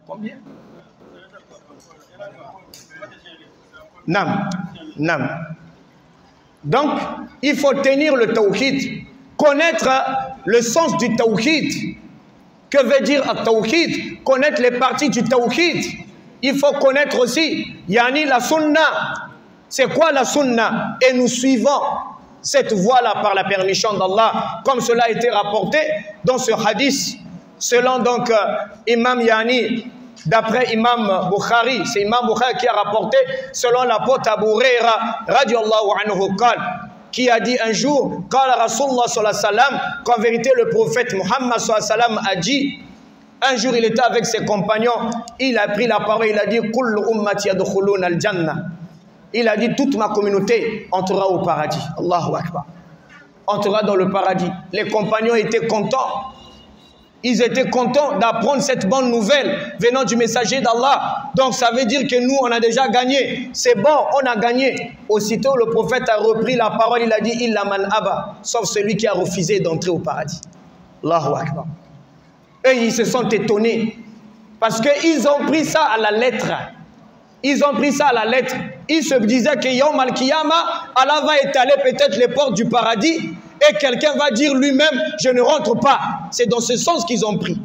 Combien? Nam. Nam. Donc, il faut tenir le tawhid, connaître le sens du tawhid. Que veut dire le tawhid? Connaître les parties du tawhid. Il faut connaître aussi, yani la sunna. C'est quoi la sunna? Et nous suivons cette voie-là par la permission d'Allah, comme cela a été rapporté dans ce hadith, selon donc Imam Yani, d'après Imam Bukhari, c'est Imam Bukhari qui a rapporté, selon l'apôtre Abu Huraira, radiallahu anhu, qui a dit un jour, quand Rasulullah sallallahu alayhi wa sallam, qu'en vérité le prophète Muhammad sallallahu alayhi wa sallam a dit, un jour il était avec ses compagnons, il a pris la parole, il a dit, Kullu ummati yadkhuluna al-jannah. Il a dit, toute ma communauté entrera au paradis. Allahu Akbar. Entrera dans le paradis. Les compagnons étaient contents. Ils étaient contents d'apprendre cette bonne nouvelle venant du messager d'Allah. Donc ça veut dire que nous, on a déjà gagné. C'est bon, on a gagné. Aussitôt, le prophète a repris la parole. Il a dit, Illa man aba, sauf celui qui a refusé d'entrer au paradis. Allahu Akbar. Et ils se sont étonnés. Parce qu'ils ont pris ça à la lettre. Ils ont pris ça à la lettre. Ils se disaient que Yawm al-Qiyama, Allah va étaler peut-être les portes du paradis et quelqu'un va dire lui-même, je ne rentre pas. C'est dans ce sens qu'ils ont pris.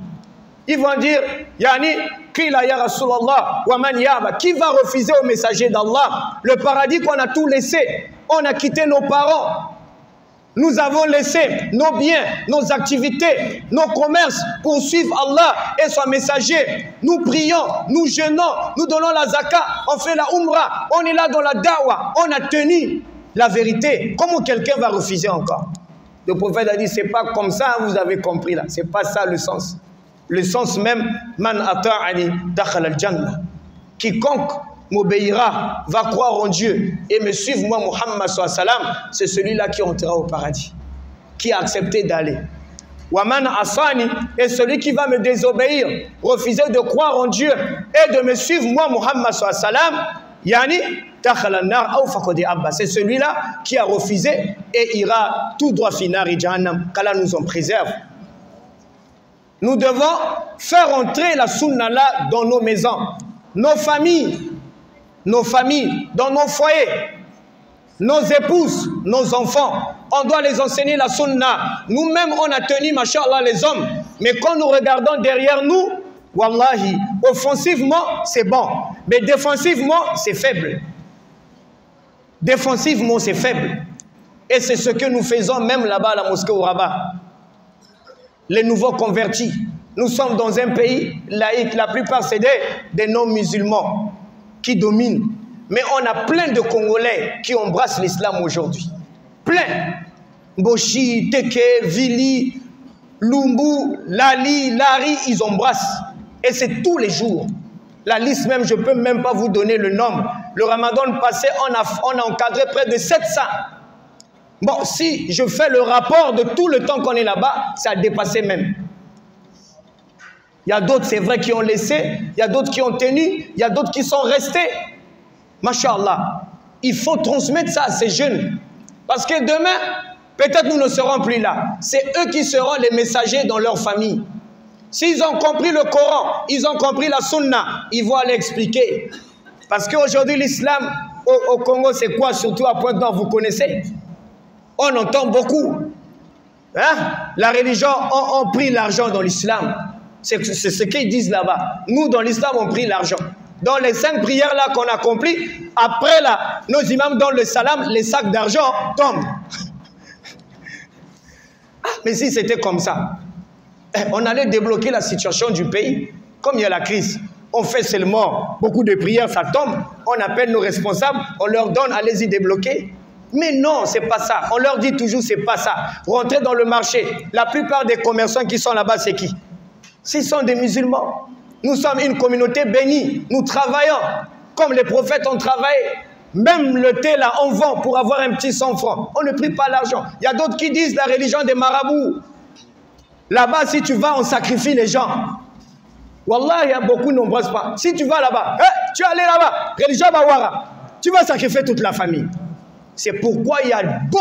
Ils vont dire, Yani, Qila ya Rasulallah, wa man yaba, qui va refuser au messager d'Allah le paradis qu'on a tout laissé? On a quitté nos parents. Nous avons laissé nos biens, nos activités, nos commerces pour suivre Allah et son messager. Nous prions, nous jeûnons, nous donnons la zakat, on fait la umrah, on est là dans la da'wah, on a tenu la vérité. Comment quelqu'un va refuser encore? Le prophète a dit, c'est pas comme ça, vous avez compris là. C'est pas ça le sens. Le sens même, man ata'ani dakhal al-jannah. Quiconque m'obéira, va croire en Dieu et me suivre, moi, Muhammad sallallahu alayhi wa sallam, c'est celui-là qui entrera au paradis, qui a accepté d'aller. Waman asani, et celui qui va me désobéir, refuser de croire en Dieu et de me suivre, moi, Muhammad sallallahu alayhi wa sallam, yani, takhalannar ou fakodi abba, c'est celui-là qui a refusé et ira tout droit finari jahannam, qu'Allah nous en préserve. Nous devons faire entrer la sunna là dans nos maisons, nos familles, dans nos foyers, nos épouses, nos enfants. On doit les enseigner la sunna. Nous-mêmes, on a tenu, machallah, les hommes. Mais quand nous regardons derrière nous, wallahi, offensivement, c'est bon. Mais défensivement, c'est faible. Défensivement, c'est faible. Et c'est ce que nous faisons même là-bas à la mosquée au Rabat. Les nouveaux convertis. Nous sommes dans un pays laïque. La plupart, c'est des non-musulmans qui dominent. Mais on a plein de Congolais qui embrassent l'islam aujourd'hui. Plein. Boshi, Teke, Vili, Lumbu, Lali, Lari, ils embrassent. Et c'est tous les jours. La liste même, je ne peux même pas vous donner le nombre. Le Ramadan passé, on a encadré près de 700. Bon, si je fais le rapport de tout le temps qu'on est là-bas, ça a dépassé même. Il y a d'autres, c'est vrai, qui ont laissé. Il y a d'autres qui ont tenu. Il y a d'autres qui sont restés. Masha'Allah. Il faut transmettre ça à ces jeunes. Parce que demain, peut-être nous ne serons plus là. C'est eux qui seront les messagers dans leur famille. S'ils ont compris le Coran, ils ont compris la Sunna, ils vont aller expliquer. Parce qu'aujourd'hui, l'islam au Congo, c'est quoi? Surtout à Pointe-Noire, vous connaissez? On entend beaucoup. Hein? La religion a pris l'argent dans l'islam. C'est ce qu'ils disent là-bas. Nous, dans l'islam, on prie l'argent. Dans les 5 prières là qu'on accomplit, après là, nos imams donnent le salam, les sacs d'argent tombent. Ah, mais si c'était comme ça, on allait débloquer la situation du pays. Comme il y a la crise, on fait seulement beaucoup de prières, ça tombe. On appelle nos responsables, on leur donne, allez-y débloquer. Mais non, c'est pas ça. On leur dit toujours, c'est pas ça. Rentrez dans le marché. La plupart des commerçants qui sont là-bas, c'est qui? Ce sont des musulmans. Nous sommes une communauté bénie. Nous travaillons comme les prophètes ont travaillé. Même le thé là, on vend pour avoir un petit 100 francs. On ne prie pas l'argent. Il y a d'autres qui disent la religion des marabouts. Là-bas, si tu vas, on sacrifie les gens. Wallah, il y a beaucoup n'embrassent pas. Si tu vas là-bas, tu es allé là-bas, religion Bawara, tu vas sacrifier toute la famille. C'est pourquoi il y a beaucoup